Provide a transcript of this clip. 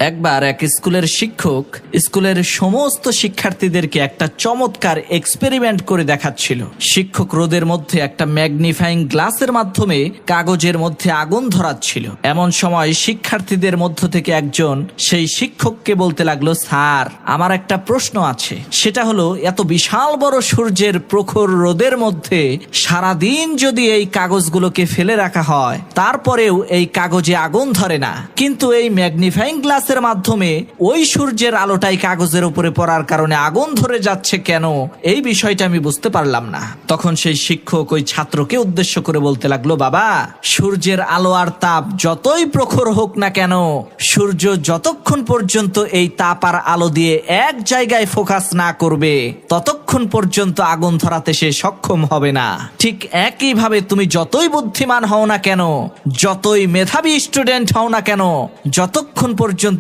একবার এক স্কুলের শিক্ষক স্কুলের সমস্ত শিক্ষার্থীদেরকে একটা চমৎকার এক্সপেরিমেন্ট করে দেখাচ্ছিল। শিক্ষক রোদের মধ্যে একটা ম্যাগনিফাইং গ্লাসের মাধ্যমে কাগজের মধ্যে আগুন ধরাচ্ছিল। এমন সময় শিক্ষার্থীদের মধ্য থেকে একজন সেই শিক্ষককে বলতে লাগলো, স্যার, আমার একটা প্রশ্ন আছে। সেটা হলো, এত বিশাল বড় সূর্যের প্রখর রোদের মধ্যে সারাদিন যদি এই কাগজগুলোকে ফেলে রাখা হয়, তারপরেও এই কাগজে আগুন ধরে না, কিন্তু এই ম্যাগনিফাইং গ্লাসের মাধ্যমে ওই সূর্যের আলোটাই কাগজের উপরে পড়ার কারণে আগুন ধরে যাচ্ছে কেন? এই বিষয়টা আমি বুঝতে পারলাম না। তখন সেই শিক্ষক ওই ছাত্রকে উদ্দেশ্য করে বলতে লাগলো, বাবা, সূর্যের আলো আর তাপ যতই প্রখর হোক না কেন, সূর্য যতক্ষণ পর্যন্ত এই তাপ আর আলো দিয়ে এক জায়গায় ফোকাস না করবে, ততক্ষণ পর্যন্ত আগুন ধরাতে সে সক্ষম হবে না। ঠিক একইভাবে তুমি যতই বুদ্ধিমান হও না কেন, যতই মেধাবী স্টুডেন্ট হও না কেন, যতক্ষণ পর্যন্ত